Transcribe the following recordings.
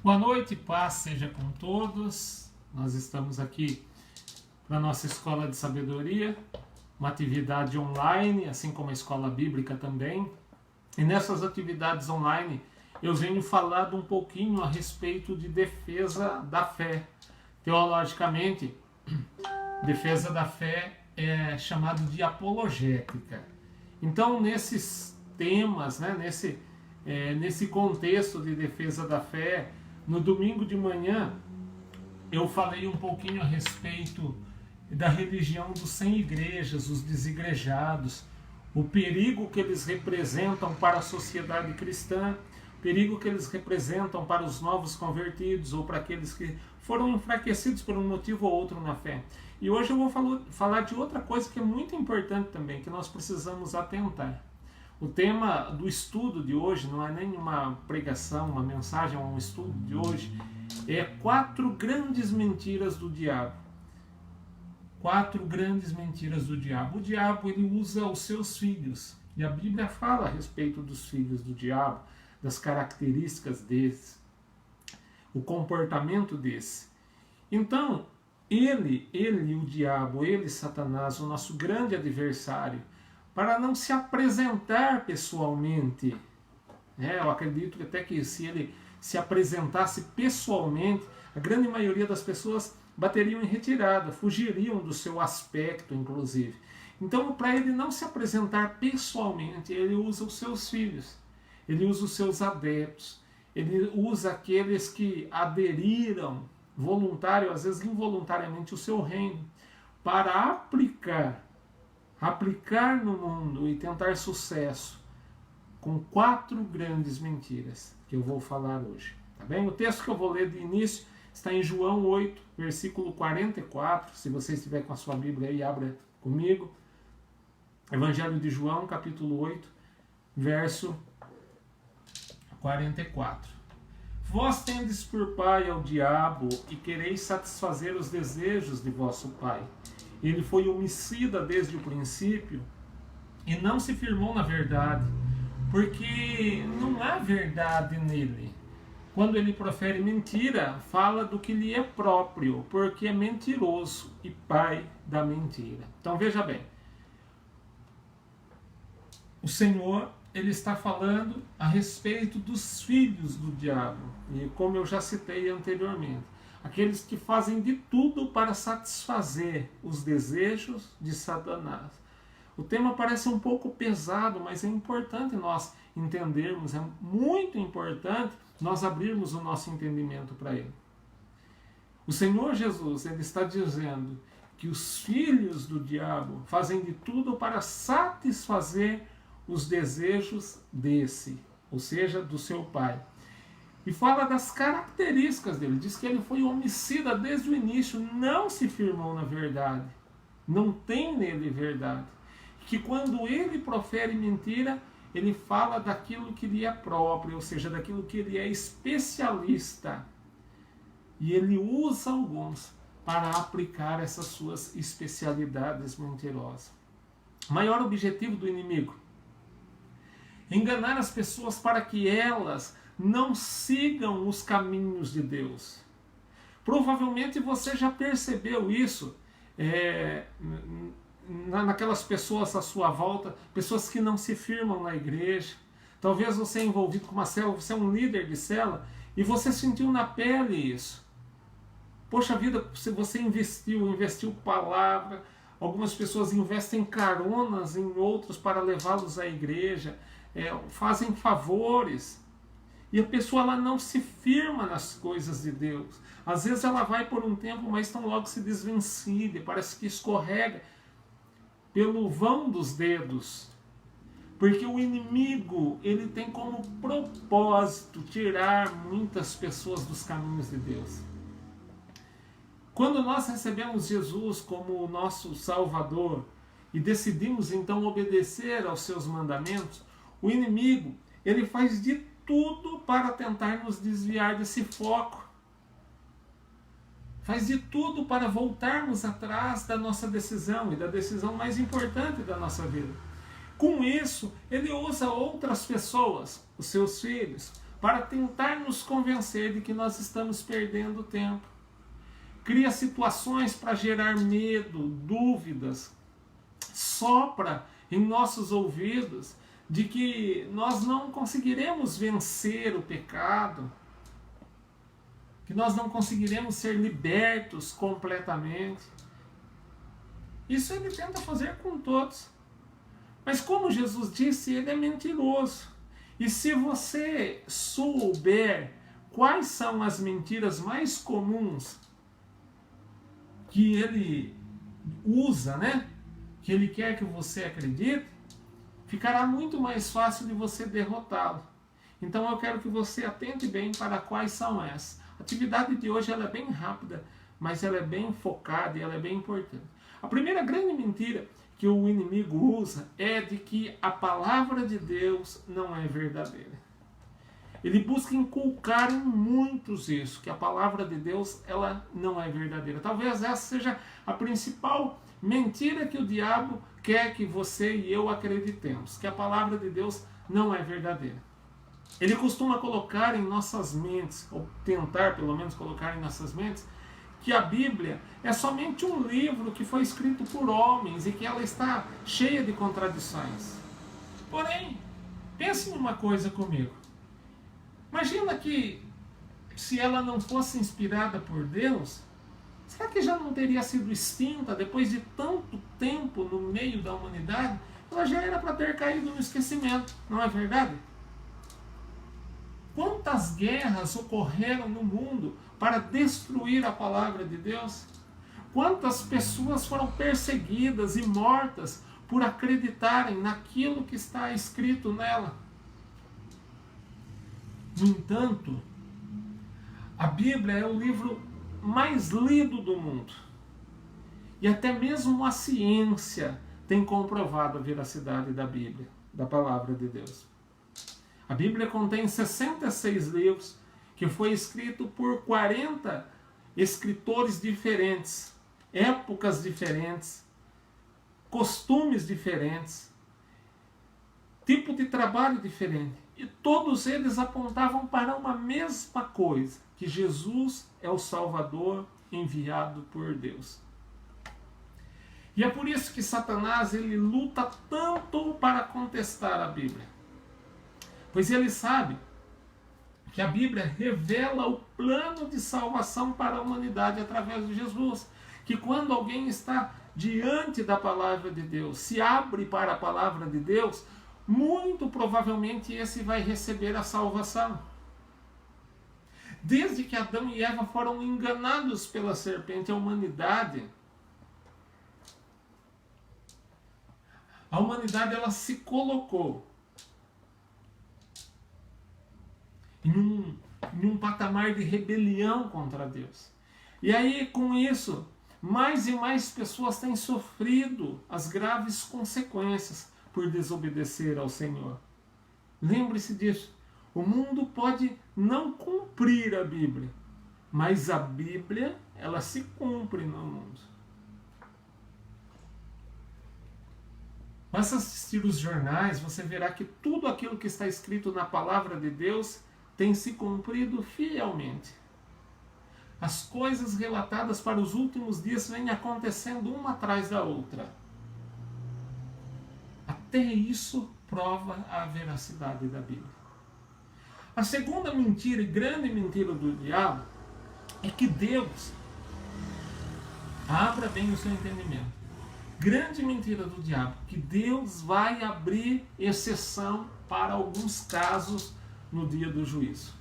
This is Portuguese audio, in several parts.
Boa noite, paz seja com todos. Nós estamos aqui na nossa Escola de Sabedoria, uma atividade online, assim como a Escola Bíblica também. E nessas atividades online eu venho falando um pouquinho a respeito de defesa da fé. Teologicamente, defesa da fé é chamado de apologética. Então, nesses temas, nesse contexto de defesa da fé, no domingo de manhã eu falei um pouquinho a respeito da religião dos sem igrejas, os desigrejados, o perigo que eles representam para a sociedade cristã, o perigo que eles representam para os novos convertidos ou para aqueles que foram enfraquecidos por um motivo ou outro na fé. E hoje eu vou falar de outra coisa que é muito importante também, que nós precisamos atentar. O tema do estudo de hoje não é nem uma pregação, uma mensagem, é um estudo de hoje. É 4 grandes mentiras do diabo. 4 grandes mentiras do diabo. O diabo, ele usa os seus filhos. E a Bíblia fala a respeito dos filhos do diabo, das características desse, o comportamento desse. Então, ele, o diabo, ele, Satanás, o nosso grande adversário, para não se apresentar pessoalmente, eu acredito até que se ele se apresentasse pessoalmente, a grande maioria das pessoas bateriam em retirada, fugiriam do seu aspecto, inclusive. Então, para ele não se apresentar pessoalmente, ele usa os seus filhos, ele usa os seus adeptos, ele usa aqueles que aderiram voluntário, às vezes involuntariamente, o seu reino, para aplicar no mundo e tentar sucesso com 4 grandes mentiras que eu vou falar hoje. Tá bem? O texto que eu vou ler de início está em João 8, versículo 44. Se você estiver com a sua Bíblia aí, abra comigo. Evangelho de João, capítulo 8, verso 44. Vós tendes por pai ao diabo e quereis satisfazer os desejos de vosso pai. Ele foi homicida desde o princípio e não se firmou na verdade, porque não há verdade nele. Quando ele profere mentira, fala do que lhe é próprio, porque é mentiroso e pai da mentira. Então veja bem, o Senhor, ele está falando a respeito dos filhos do diabo, e como eu já citei anteriormente, aqueles que fazem de tudo para satisfazer os desejos de Satanás. O tema parece um pouco pesado, mas é importante nós entendermos, é muito importante nós abrirmos o nosso entendimento para ele. O Senhor Jesus, ele está dizendo que os filhos do diabo fazem de tudo para satisfazer os desejos desse, ou seja, do seu pai. E fala das características dele, diz que ele foi homicida desde o início, não se firmou na verdade, não tem nele verdade. Que quando ele profere mentira, ele fala daquilo que lhe é próprio, ou seja, daquilo que ele é especialista. E ele usa alguns para aplicar essas suas especialidades mentirosas. O maior objetivo do inimigo: enganar as pessoas para que elas não sigam os caminhos de Deus. Provavelmente você já percebeu isso naquelas pessoas à sua volta, pessoas que não se firmam na igreja. Talvez você é envolvido com uma célula, você é um líder de célula, e você sentiu na pele isso. Poxa vida, você investiu palavra, algumas pessoas investem caronas em outros para levá-los à igreja, fazem favores, e a pessoa ela não se firma nas coisas de Deus. Às vezes ela vai por um tempo, mas tão logo se desvencilha, parece que escorrega pelo vão dos dedos. Porque o inimigo, ele tem como propósito tirar muitas pessoas dos caminhos de Deus. Quando nós recebemos Jesus como o nosso Salvador e decidimos então obedecer aos seus mandamentos, o inimigo, ele faz de tudo para tentar nos desviar desse foco. Faz de tudo para voltarmos atrás da nossa decisão e da decisão mais importante da nossa vida. Com isso, ele usa outras pessoas, os seus filhos, para tentar nos convencer de que nós estamos perdendo tempo. Cria situações para gerar medo, dúvidas, sopra em nossos ouvidos de que nós não conseguiremos vencer o pecado, que nós não conseguiremos ser libertos completamente. Isso ele tenta fazer com todos. Mas como Jesus disse, ele é mentiroso. E se você souber quais são as mentiras mais comuns que ele usa, que ele quer que você acredite, ficará muito mais fácil de você derrotá-lo. Então eu quero que você atente bem para quais são essas. A atividade de hoje ela é bem rápida, mas ela é bem focada e ela é bem importante. A primeira grande mentira que o inimigo usa é de que a palavra de Deus não é verdadeira. Ele busca inculcar em muitos isso, que a palavra de Deus ela não é verdadeira. Talvez essa seja a principal mentira que o diabo quer que você e eu acreditemos, que a palavra de Deus não é verdadeira. Ele costuma colocar em nossas mentes, ou tentar pelo menos colocar em nossas mentes, que a Bíblia é somente um livro que foi escrito por homens e que ela está cheia de contradições. Porém, pense em uma coisa comigo. Imagina que se ela não fosse inspirada por Deus, será que já não teria sido extinta depois de tanto tempo no meio da humanidade? Ela já era para ter caído no esquecimento, não é verdade? Quantas guerras ocorreram no mundo para destruir a palavra de Deus? Quantas pessoas foram perseguidas e mortas por acreditarem naquilo que está escrito nela? No entanto, a Bíblia é o livro mais lido do mundo. E até mesmo a ciência tem comprovado a veracidade da Bíblia, da palavra de Deus. A Bíblia contém 66 livros que foi escrito por 40 escritores diferentes, épocas diferentes, costumes diferentes, tipo de trabalho diferente. E todos eles apontavam para uma mesma coisa, que Jesus é o Salvador enviado por Deus. E é por isso que Satanás ele luta tanto para contestar a Bíblia. Pois ele sabe que a Bíblia revela o plano de salvação para a humanidade através de Jesus. Que quando alguém está diante da palavra de Deus, se abre para a palavra de Deus, muito provavelmente esse vai receber a salvação. Desde que Adão e Eva foram enganados pela serpente, a humanidade ela se colocou em um patamar de rebelião contra Deus. E aí, com isso, mais e mais pessoas têm sofrido as graves consequências por desobedecer ao Senhor. Lembre-se disso. O mundo pode não cumprir a Bíblia, mas a Bíblia, ela se cumpre no mundo. Basta assistir os jornais, você verá que tudo aquilo que está escrito na palavra de Deus tem se cumprido fielmente. As coisas relatadas para os últimos dias vêm acontecendo uma atrás da outra. Até isso prova a veracidade da Bíblia. A segunda mentira e grande mentira do diabo é que Deus, abra bem o seu entendimento, grande mentira do diabo, que Deus vai abrir exceção para alguns casos no dia do juízo.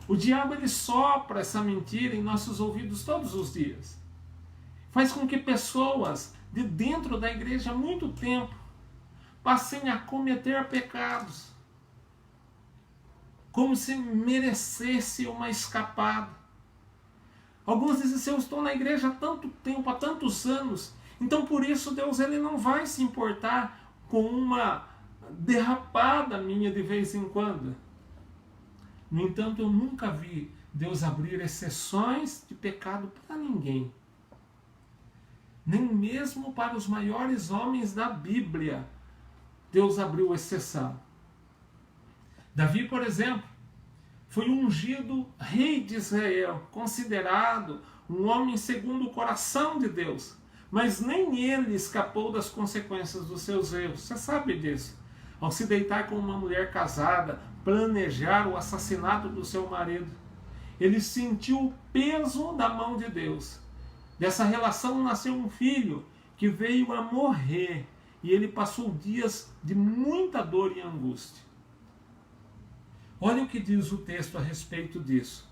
O diabo ele sopra essa mentira em nossos ouvidos todos os dias. Faz com que pessoas de dentro da igreja há muito tempo passem a cometer pecados, como se merecesse uma escapada. Alguns dizem assim, eu estou na igreja há tanto tempo, há tantos anos, então por isso Deus ele não vai se importar com uma derrapada minha de vez em quando. No entanto, eu nunca vi Deus abrir exceções de pecado para ninguém. Nem mesmo para os maiores homens da Bíblia, Deus abriu exceção. Davi, por exemplo, foi ungido rei de Israel, considerado um homem segundo o coração de Deus, mas nem ele escapou das consequências dos seus erros. Você sabe disso. Ao se deitar com uma mulher casada, planejar o assassinato do seu marido, ele sentiu o peso da mão de Deus. Dessa relação nasceu um filho que veio a morrer, e ele passou dias de muita dor e angústia. Olha o que diz o texto a respeito disso.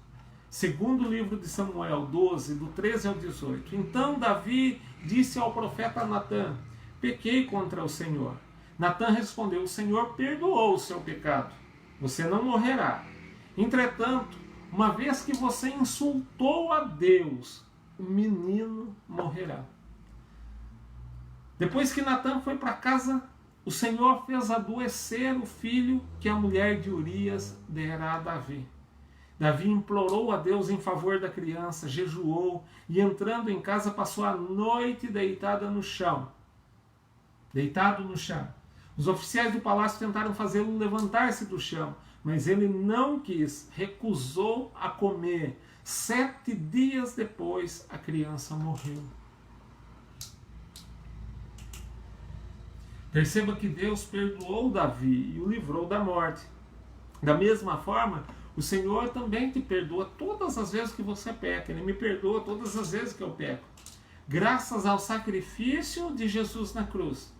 Segundo o livro de Samuel 12, do 13 ao 18. Então Davi disse ao profeta Natã, pequei contra o Senhor. Natã respondeu, o Senhor perdoou o seu pecado. Você não morrerá. Entretanto, uma vez que você insultou a Deus, o menino morrerá. Depois que Natã foi para casa, o Senhor fez adoecer o filho que a mulher de Urias dera a Davi. Davi implorou a Deus em favor da criança, jejuou e entrando em casa passou a noite deitado no chão. Os oficiais do palácio tentaram fazê-lo levantar-se do chão, mas ele não quis, recusou a comer. 7 dias depois, a criança morreu. Perceba que Deus perdoou Davi e o livrou da morte. Da mesma forma, O Senhor também te perdoa todas as vezes que você peca. Ele me perdoa todas as vezes que eu peco. Graças ao sacrifício de Jesus na cruz.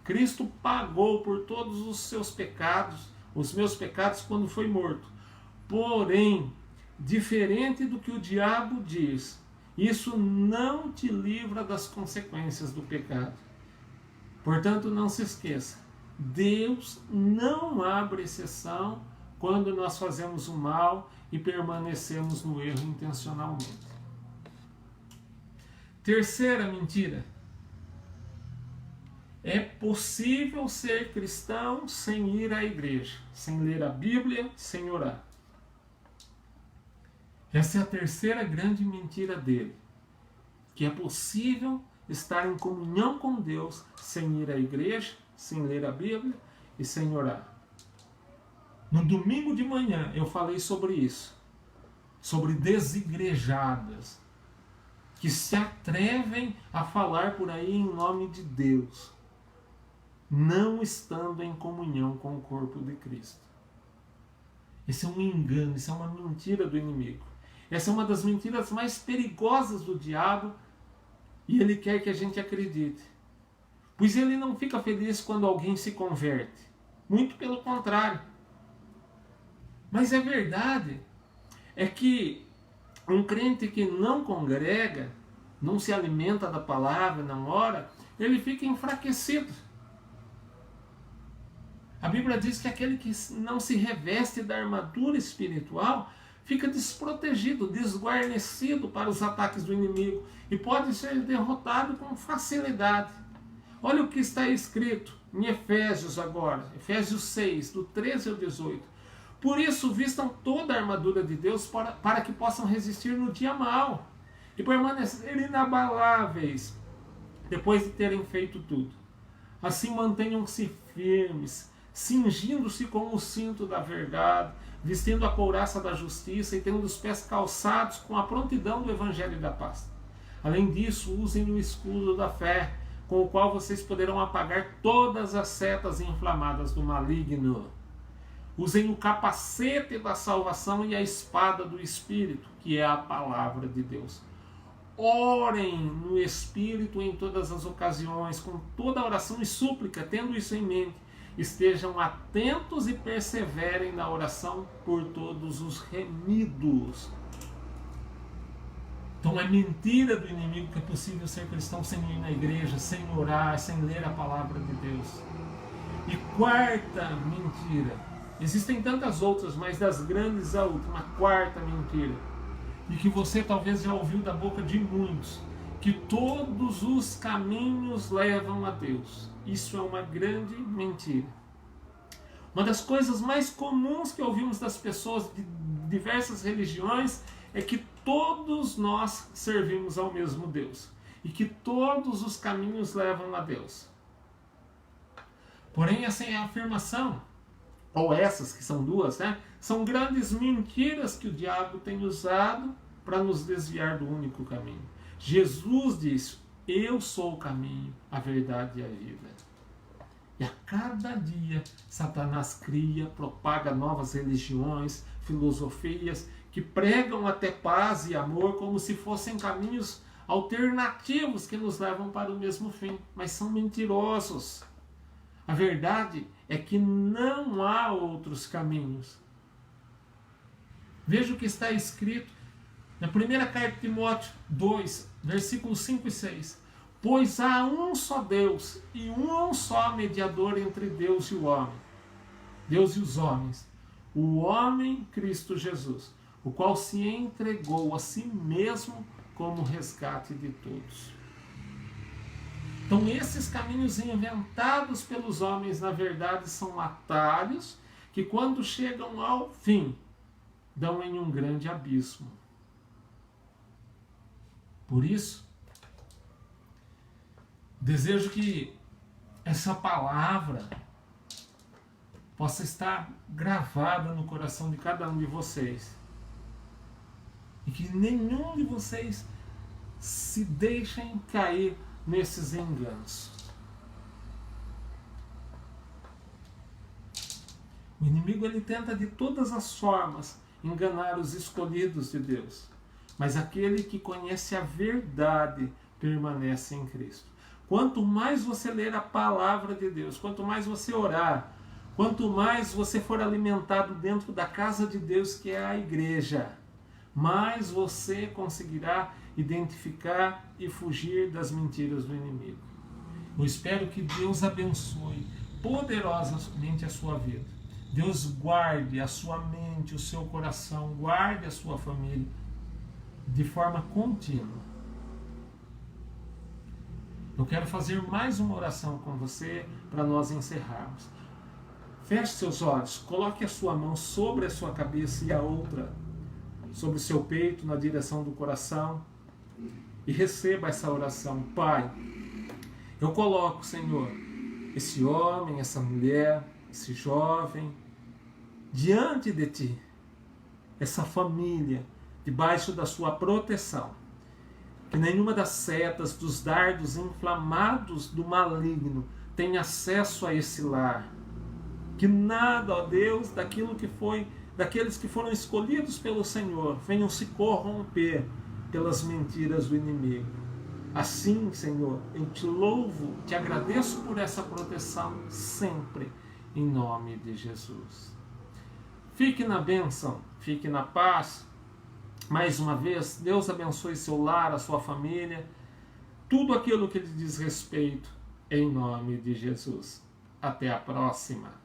Cristo pagou por todos os seus pecados, os meus pecados, quando foi morto. Porém, diferente do que o diabo diz, isso não te livra das consequências do pecado. Portanto, não se esqueça, Deus não abre exceção quando nós fazemos o mal e permanecemos no erro intencionalmente. Terceira mentira. É possível ser cristão sem ir à igreja, sem ler a Bíblia, sem orar. Essa é a terceira grande mentira dele. Que é possível estar em comunhão com Deus sem ir à igreja, sem ler a Bíblia e sem orar. No domingo de manhã eu falei sobre isso. Sobre desigrejadas. Que se atrevem a falar por aí em nome de Deus. Não estando em comunhão com o corpo de Cristo. Esse é um engano, isso é uma mentira do inimigo. Essa é uma das mentiras mais perigosas do diabo e ele quer que a gente acredite. Pois ele não fica feliz quando alguém se converte. Muito pelo contrário. Mas é verdade. É que um crente que não congrega, não se alimenta da palavra, não ora, ele fica enfraquecido. A Bíblia diz que aquele que não se reveste da armadura espiritual fica desprotegido, desguarnecido para os ataques do inimigo e pode ser derrotado com facilidade. Olha o que está escrito em Efésios agora, Efésios 6, do 13 ao 18. Por isso vistam toda a armadura de Deus para que possam resistir no dia mau e permanecer inabaláveis depois de terem feito tudo. Assim mantenham-se firmes, cingindo-se com o cinto da verdade, vestindo a couraça da justiça e tendo os pés calçados com a prontidão do evangelho da paz. Além disso, usem o escudo da fé, com o qual vocês poderão apagar todas as setas inflamadas do maligno. Usem o capacete da salvação e a espada do Espírito, que é a palavra de Deus. Orem no Espírito em todas as ocasiões, com toda oração e súplica, tendo isso em mente. Estejam atentos e perseverem na oração por todos os remidos. Então é mentira do inimigo que é possível ser cristão sem ir na igreja, sem orar, sem ler a palavra de Deus. E quarta mentira. Existem tantas outras, mas das grandes a última, quarta mentira. E que você talvez já ouviu da boca de muitos. Que todos os caminhos levam a Deus. Isso é uma grande mentira. Uma das coisas mais comuns que ouvimos das pessoas de diversas religiões é que todos nós servimos ao mesmo Deus. E que todos os caminhos levam a Deus. Porém, essa é a afirmação, ou essas que são duas, né? São grandes mentiras que o diabo tem usado para nos desviar do único caminho. Jesus disse: eu sou o caminho, a verdade e a vida. E a cada dia Satanás cria, propaga novas religiões, filosofias que pregam até paz e amor como se fossem caminhos alternativos que nos levam para o mesmo fim, mas são mentirosos. A verdade é que não há outros caminhos. Veja o que está escrito na primeira carta de Timóteo 2, versículos 5 e 6. Pois há um só Deus e um só mediador entre Deus e o homem. Deus e os homens. O homem Cristo Jesus, o qual se entregou a si mesmo como resgate de todos. Então esses caminhos inventados pelos homens, na verdade, são atalhos que quando chegam ao fim, dão em um grande abismo. Por isso, desejo que essa palavra possa estar gravada no coração de cada um de vocês. E que nenhum de vocês se deixem cair nesses enganos. O inimigo ele tenta de todas as formas enganar os escolhidos de Deus. Mas aquele que conhece a verdade permanece em Cristo. Quanto mais você ler a palavra de Deus, quanto mais você orar, quanto mais você for alimentado dentro da casa de Deus, que é a igreja, mais você conseguirá identificar e fugir das mentiras do inimigo. Eu espero que Deus abençoe poderosamente a sua vida. Deus guarde a sua mente, o seu coração, guarde a sua família de forma contínua. Eu quero fazer mais uma oração com você para nós encerrarmos. Feche seus olhos, coloque a sua mão sobre a sua cabeça e a outra sobre o seu peito, na direção do coração, e receba essa oração. Pai, eu coloco, Senhor, esse homem, essa mulher, esse jovem, diante de Ti, essa família, debaixo da Sua proteção. Que nenhuma das setas, dos dardos inflamados do maligno tenha acesso a esse lar. Que nada, ó Deus, daqueles que foram escolhidos pelo Senhor, venham se corromper pelas mentiras do inimigo. Assim, Senhor, eu te louvo, te agradeço por essa proteção sempre, em nome de Jesus. Fique na bênção, fique na paz. Mais uma vez, Deus abençoe seu lar, a sua família, tudo aquilo que lhe diz respeito, em nome de Jesus. Até a próxima.